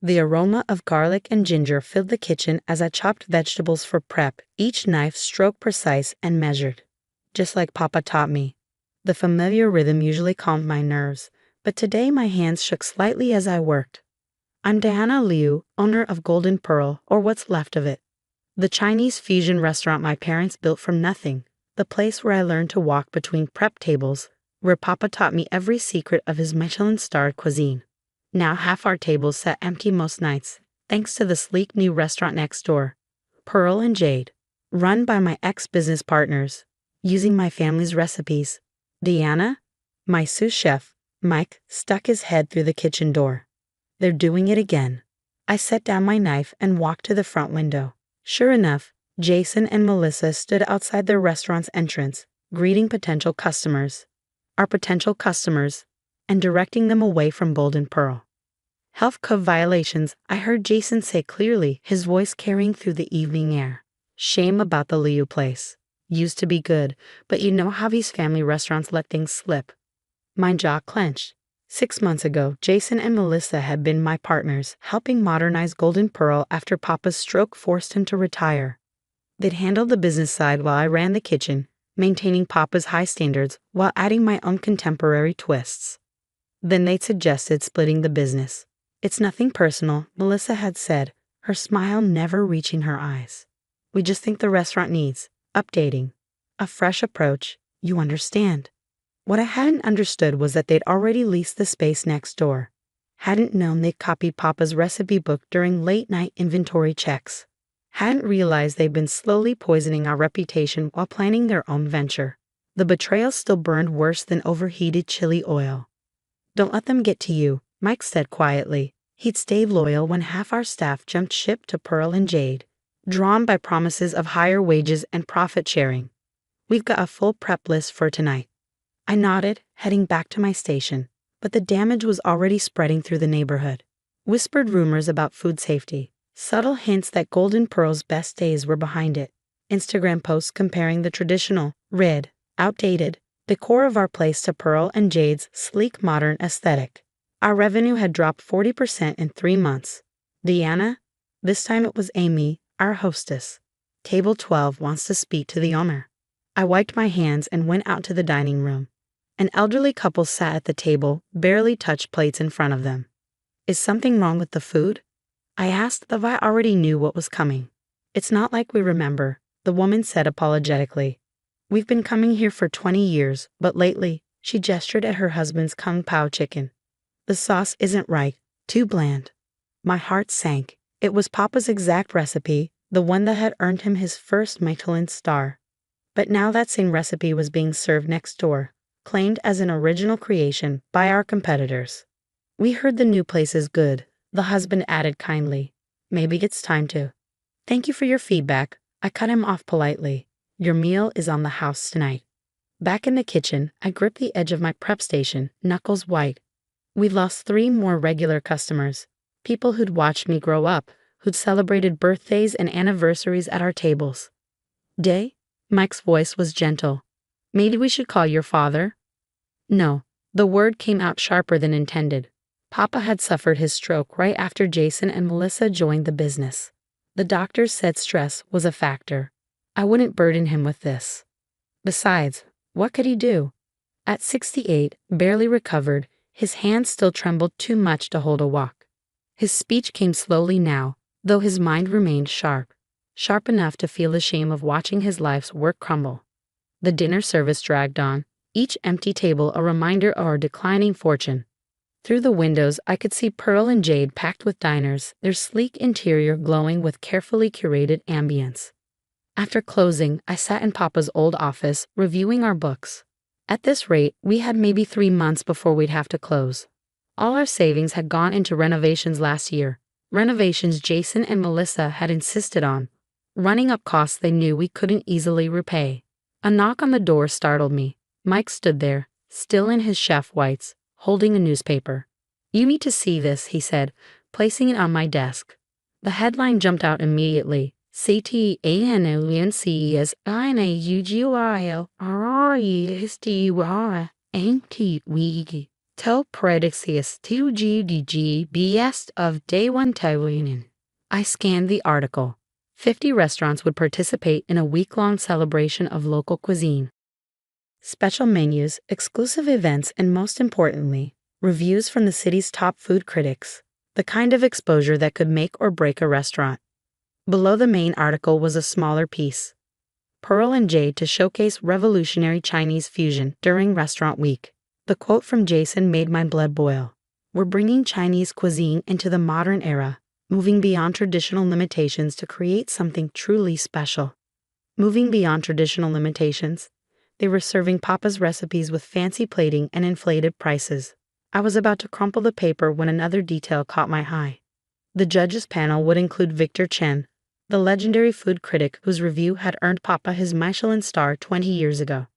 The aroma of garlic and ginger filled the kitchen as I chopped vegetables for prep, each knife stroke precise and measured. Just like Papa taught me. The familiar rhythm usually calmed my nerves, but today my hands shook slightly as I worked. I'm Diana Liu, owner of Golden Pearl, or what's left of it. The Chinese fusion restaurant my parents built from nothing, the place where I learned to walk between prep tables, where Papa taught me every secret of his Michelin-starred cuisine. Now half our tables sat empty most nights, thanks to the sleek new restaurant next door, Pearl and Jade, run by my ex-business partners, using my family's recipes. Deanna, my sous chef, Mike, stuck his head through the kitchen door. They're doing it again. I set down my knife and walked to the front window. Sure enough, Jason and Melissa stood outside their restaurant's entrance, greeting potential customers. Our potential customers, and directing them away from Golden Pearl. Health code violations, I heard Jason say clearly, his voice carrying through the evening air. Shame about the Liu place. Used to be good, but you know how these family restaurants let things slip. My jaw clenched. 6 months ago, Jason and Melissa had been my partners, helping modernize Golden Pearl after Papa's stroke forced him to retire. They'd handled the business side while I ran the kitchen, maintaining Papa's high standards while adding my own contemporary twists. Then they'd suggested splitting the business. It's nothing personal, Melissa had said, her smile never reaching her eyes. We just think the restaurant needs updating, a fresh approach, you understand. What I hadn't understood was that they'd already leased the space next door. Hadn't known they'd copied Papa's recipe book during late-night inventory checks. Hadn't realized they'd been slowly poisoning our reputation while planning their own venture. The betrayal still burned worse than overheated chili oil. Don't let them get to you, Mike said quietly. He'd stayed loyal when half our staff jumped ship to Pearl and Jade, drawn by promises of higher wages and profit sharing. We've got a full prep list for tonight. I nodded, heading back to my station, but the damage was already spreading through the neighborhood. Whispered rumors about food safety, subtle hints that Golden Pearl's best days were behind it, Instagram posts comparing the traditional, red, outdated, decor of our place to Pearl and Jade's sleek modern aesthetic. Our revenue had dropped 40% in 3 months. Deanna? This time it was Amy, our hostess. Table 12 wants to speak to the owner. I wiped my hands and went out to the dining room. An elderly couple sat at the table, barely touched plates in front of them. Is something wrong with the food? I asked, though I already knew what was coming. It's not like we remember, the woman said apologetically. We've been coming here for 20 years, but lately, she gestured at her husband's Kung Pao chicken. The sauce isn't right, too bland. My heart sank. It was Papa's exact recipe, the one that had earned him his first Michelin star. But now that same recipe was being served next door, claimed as an original creation by our competitors. We heard the new place is good, the husband added kindly. Maybe it's time to. Thank you for your feedback, I cut him off politely. Your meal is on the house tonight. Back in the kitchen, I gripped the edge of my prep station, knuckles white. We'd lost 3 more regular customers, people who'd watched me grow up, who'd celebrated birthdays and anniversaries at our tables. Day? Mike's voice was gentle. Maybe we should call your father? No, the word came out sharper than intended. Papa had suffered his stroke right after Jason and Melissa joined the business. The doctors said stress was a factor. I wouldn't burden him with this. Besides, what could he do? At 68, barely recovered, his hands still trembled too much to hold a walk. His speech came slowly now, though his mind remained sharp enough to feel the shame of watching his life's work crumble. The dinner service dragged on, each empty table a reminder of our declining fortune. Through the windows, I could see Pearl and Jade packed with diners, their sleek interior glowing with carefully curated ambience. After closing, I sat in Papa's old office, reviewing our books. At this rate, we had maybe 3 months before we'd have to close. All our savings had gone into renovations last year, renovations Jason and Melissa had insisted on, running up costs they knew we couldn't easily repay. A knock on the door startled me. Mike stood there, still in his chef whites, holding a newspaper. You need to see this, he said, placing it on my desk. The headline jumped out immediately. CTANONCESINAUGUILRISTY Tel Predixius 2GDG BS of Day 1 Taiwanin. I scanned the article. 50 restaurants would participate in a week-long celebration of local cuisine. Special menus, exclusive events, and most importantly, reviews from the city's top food critics. The kind of exposure that could make or break a restaurant. Below the main article was a smaller piece. Pearl and Jade to showcase revolutionary Chinese fusion during Restaurant Week. The quote from Jason made my blood boil. We're bringing Chinese cuisine into the modern era, moving beyond traditional limitations to create something truly special. Moving beyond traditional limitations, they were serving Papa's recipes with fancy plating and inflated prices. I was about to crumple the paper when another detail caught my eye. The judges' panel would include Victor Chen, the legendary food critic whose review had earned Papa his Michelin star 20 years ago.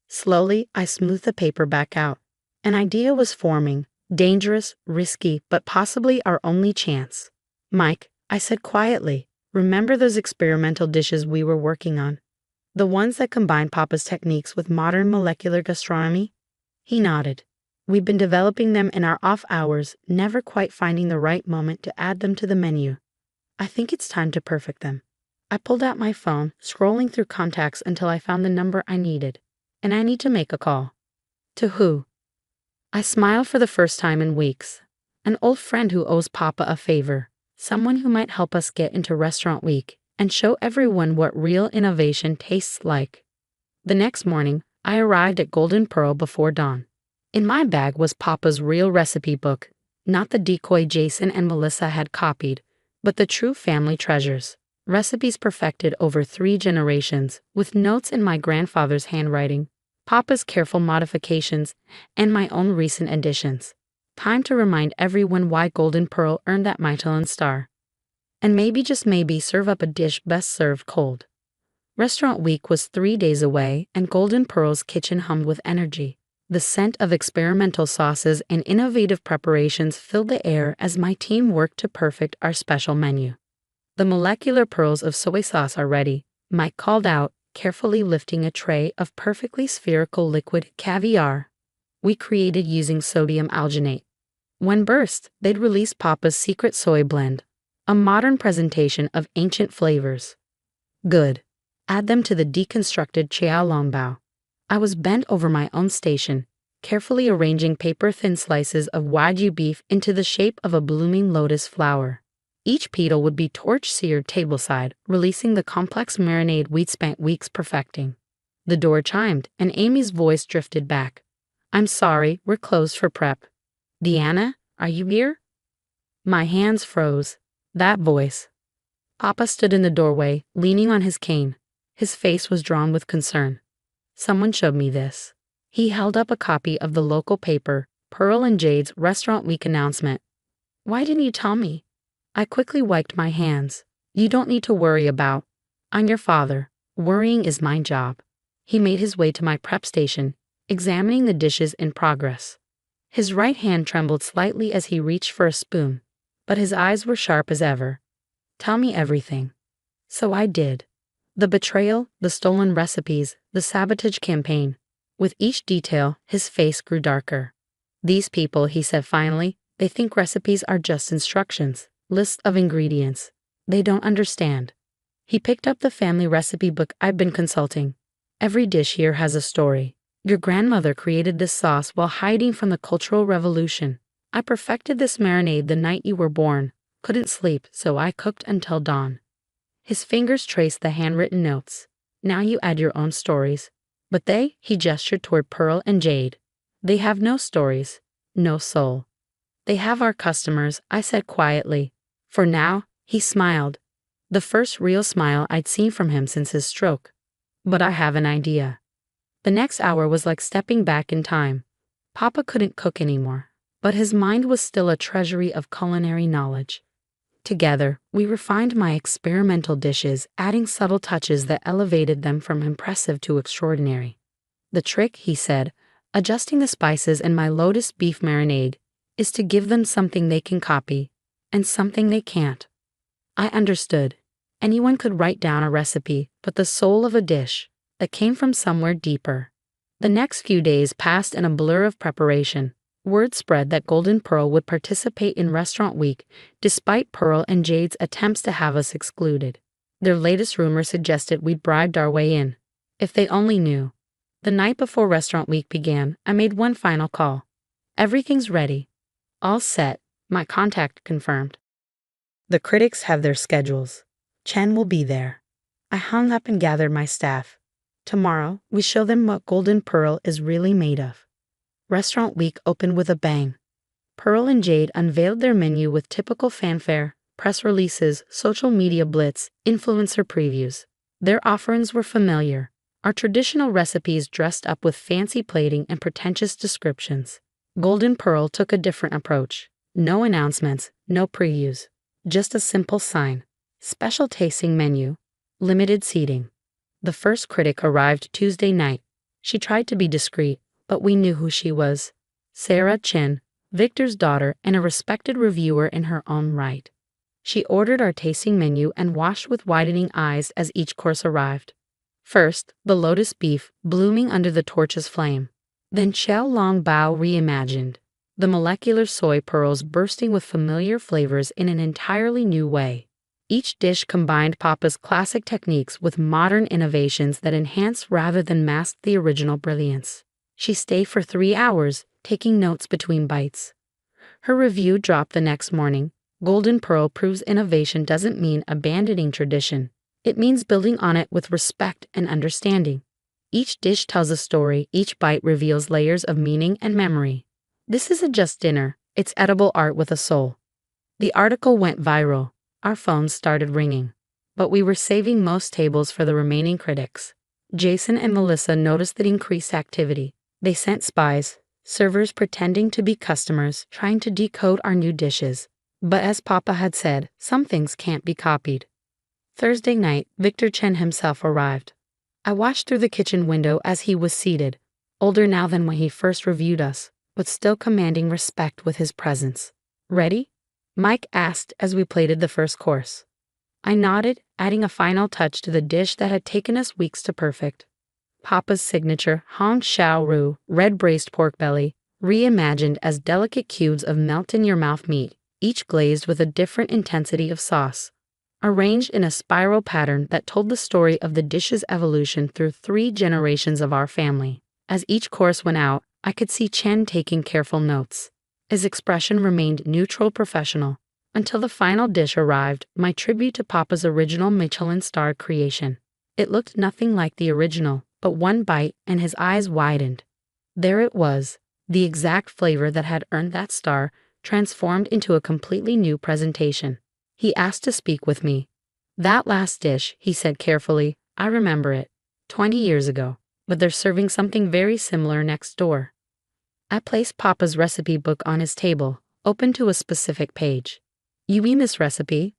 Slowly, I smoothed the paper back out. An idea was forming, dangerous, risky, but possibly our only chance. Mike, I said quietly, remember those experimental dishes we were working on? The ones that combine Papa's techniques with modern molecular gastronomy? He nodded. We've been developing them in our off hours, never quite finding the right moment to add them to the menu. I think it's time to perfect them. I pulled out my phone, scrolling through contacts until I found the number I needed. And I need to make a call. To who? I smiled for the first time in weeks. An old friend who owes Papa a favor. Someone who might help us get into Restaurant Week and show everyone what real innovation tastes like. The next morning, I arrived at Golden Pearl before dawn. In my bag was Papa's real recipe book, not the decoy Jason and Melissa had copied, but the true family treasures. Recipes perfected over 3 generations, with notes in my grandfather's handwriting, Papa's careful modifications, and my own recent additions. Time to remind everyone why Golden Pearl earned that Michelin star. And maybe, just maybe, serve up a dish best served cold. Restaurant Week was 3 days away, and Golden Pearl's kitchen hummed with energy. The scent of experimental sauces and innovative preparations filled the air as my team worked to perfect our special menu. The molecular pearls of soy sauce are ready, Mike called out, carefully lifting a tray of perfectly spherical liquid caviar we created using sodium alginate. When burst, they'd release Papa's secret soy blend, a modern presentation of ancient flavors. Good. Add them to the deconstructed Xiao Longbao. I was bent over my own station, carefully arranging paper-thin slices of Wagyu beef into the shape of a blooming lotus flower. Each petal would be torch-seared tableside, releasing the complex marinade we'd spent weeks perfecting. The door chimed, and Amy's voice drifted back. I'm sorry, we're closed for prep. Deanna, are you here? My hands froze. That voice. Papa stood in the doorway, leaning on his cane. His face was drawn with concern. Someone showed me this. He held up a copy of the local paper, Pearl and Jade's Restaurant Week announcement. Why didn't you tell me? I quickly wiped my hands. You don't need to worry about. I'm your father. Worrying is my job. He made his way to my prep station, examining the dishes in progress. His right hand trembled slightly as he reached for a spoon, but his eyes were sharp as ever. Tell me everything. So I did. The betrayal, the stolen recipes, the sabotage campaign. With each detail, his face grew darker. These people, he said finally, they think recipes are just instructions. List of ingredients. They don't understand. He picked up the family recipe book I've been consulting. Every dish here has a story. Your grandmother created this sauce while hiding from the Cultural Revolution. I perfected this marinade the night you were born. Couldn't sleep, so I cooked until dawn. His fingers traced the handwritten notes. Now you add your own stories. But they, he gestured toward Pearl and Jade. They have no stories, no soul. They have our customers, I said quietly. For now, he smiled. The first real smile I'd seen from him since his stroke. But I have an idea. The next hour was like stepping back in time. Papa couldn't cook anymore, but his mind was still a treasury of culinary knowledge. Together, we refined my experimental dishes, adding subtle touches that elevated them from impressive to extraordinary. The trick, he said, adjusting the spices in my lotus beef marinade, is to give them something they can copy, and something they can't. I understood. Anyone could write down a recipe, but the soul of a dish, that came from somewhere deeper. The next few days passed in a blur of preparation. Word spread that Golden Pearl would participate in Restaurant Week, despite Pearl and Jade's attempts to have us excluded. Their latest rumor suggested we'd bribed our way in. If they only knew. The night before Restaurant Week began, I made one final call. Everything's ready. All set, my contact confirmed. The critics have their schedules. Chen will be there. I hung up and gathered my staff. Tomorrow, we show them what Golden Pearl is really made of. Restaurant Week opened with a bang. Pearl and Jade unveiled their menu with typical fanfare, press releases, social media blitz, influencer previews. Their offerings were familiar. Our traditional recipes dressed up with fancy plating and pretentious descriptions. Golden Pearl took a different approach. No announcements, no previews. Just a simple sign. Special tasting menu. Limited seating. The first critic arrived Tuesday night. She tried to be discreet, but we knew who she was. Sarah Chen, Victor's daughter and a respected reviewer in her own right. She ordered our tasting menu and watched with widening eyes as each course arrived. First, the lotus beef, blooming under the torch's flame. Then Xiao Long Bao reimagined. The molecular soy pearls bursting with familiar flavors in an entirely new way. Each dish combined Papa's classic techniques with modern innovations that enhanced rather than masked the original brilliance. She stayed for 3 hours, taking notes between bites. Her review dropped the next morning. Golden Pearl proves innovation doesn't mean abandoning tradition. It means building on it with respect and understanding. Each dish tells a story, each bite reveals layers of meaning and memory. This isn't just dinner, it's edible art with a soul. The article went viral. Our phones started ringing. But we were saving most tables for the remaining critics. Jason and Melissa noticed the increased activity. They sent spies, servers pretending to be customers, trying to decode our new dishes. But as Papa had said, some things can't be copied. Thursday night, Victor Chen himself arrived. I watched through the kitchen window as he was seated, older now than when he first reviewed us, but still commanding respect with his presence. Ready? Mike asked as we plated the first course. I nodded, adding a final touch to the dish that had taken us weeks to perfect. Papa's signature Hong Shao Ru, red braised pork belly, reimagined as delicate cubes of melt-in-your-mouth meat, each glazed with a different intensity of sauce. Arranged in a spiral pattern that told the story of the dish's evolution through 3 generations of our family. As each course went out, I could see Chen taking careful notes. His expression remained neutral professional, until the final dish arrived, my tribute to Papa's original Michelin-starred creation. It looked nothing like the original, but one bite and his eyes widened. There it was, the exact flavor that had earned that star, transformed into a completely new presentation. He asked to speak with me. That last dish, he said carefully, I remember it. 20 years ago, but they're serving something very similar next door. I placed Papa's recipe book on his table, open to a specific page. You mean this recipe?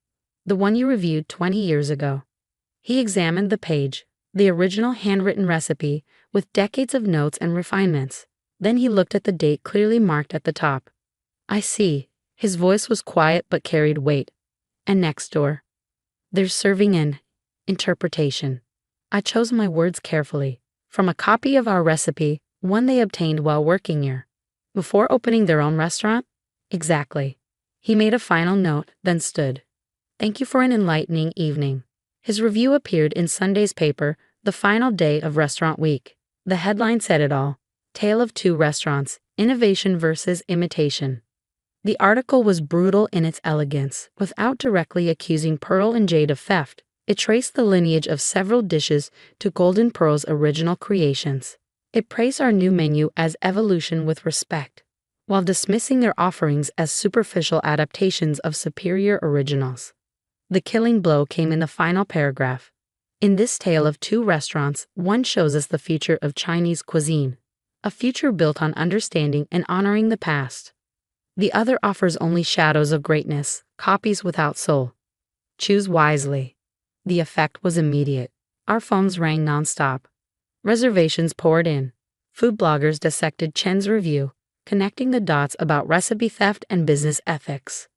The one you reviewed 20 years ago. He examined the page, the original handwritten recipe, with decades of notes and refinements. Then he looked at the date clearly marked at the top. I see. His voice was quiet but carried weight. And next door. They're serving an interpretation. I chose my words carefully. From a copy of our recipe, one they obtained while working here. Before opening their own restaurant? Exactly. He made a final note, then stood. Thank you for an enlightening evening. His review appeared in Sunday's paper, the final day of Restaurant Week. The headline said it all. Tale of 2 restaurants, innovation versus imitation. The article was brutal in its elegance. Without directly accusing Pearl and Jade of theft, it traced the lineage of several dishes to Golden Pearl's original creations. It praised our new menu as evolution with respect, while dismissing their offerings as superficial adaptations of superior originals. The killing blow came in the final paragraph. In this tale of 2 restaurants, one shows us the future of Chinese cuisine, a future built on understanding and honoring the past. The other offers only shadows of greatness, copies without soul. Choose wisely. The effect was immediate. Our phones rang nonstop. Reservations poured in. Food bloggers dissected Chen's review, connecting the dots about recipe theft and business ethics.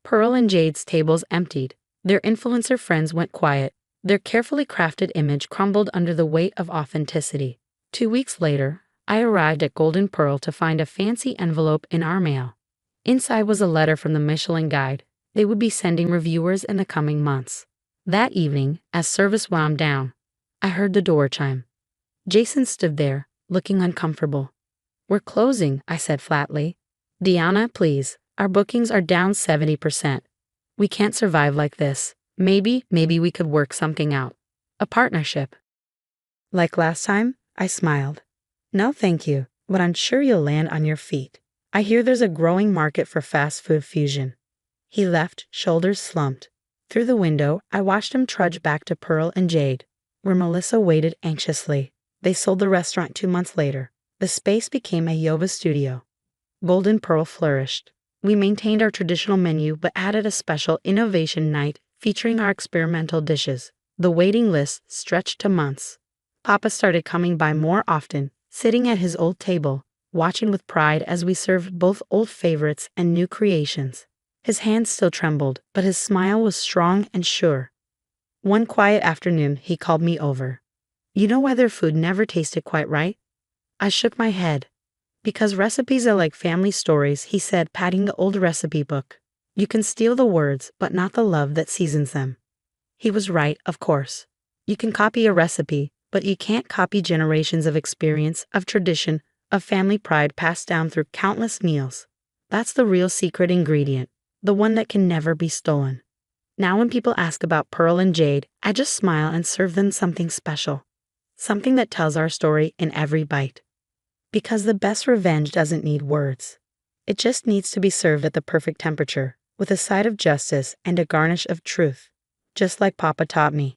Pearl and Jade's tables emptied. Their influencer friends went quiet. Their carefully crafted image crumbled under the weight of authenticity. 2 weeks later, I arrived at Golden Pearl to find a fancy envelope in our mail. Inside was a letter from the Michelin Guide they would be sending reviewers in the coming months. That evening, as service wound down, I heard the door chime. Jason stood there, looking uncomfortable. "We're closing," I said flatly. "Deanna, please, our bookings are down 70%. We can't survive like this. Maybe we could work something out. A partnership." Like last time, I smiled. "No thank you, but I'm sure you'll land on your feet. I hear there's a growing market for fast food fusion." He left, shoulders slumped. Through the window, I watched him trudge back to Pearl and Jade, where Melissa waited anxiously. They sold the restaurant 2 months later. The space became a yoga studio. Golden Pearl flourished. We maintained our traditional menu but added a special innovation night featuring our experimental dishes. The waiting list stretched to months. Papa started coming by more often, sitting at his old table, watching with pride as we served both old favorites and new creations. His hands still trembled, but his smile was strong and sure. One quiet afternoon, he called me over. "You know why their food never tasted quite right?" I shook my head. "Because recipes are like family stories," he said, patting the old recipe book. "You can steal the words, but not the love that seasons them." He was right, of course. You can copy a recipe, but you can't copy generations of experience, of tradition, of family pride passed down through countless meals. That's the real secret ingredient, the one that can never be stolen. Now when people ask about Pearl and Jade, I just smile and serve them something special. Something that tells our story in every bite. Because the best revenge doesn't need words. It just needs to be served at the perfect temperature, with a side of justice and a garnish of truth, just like Papa taught me.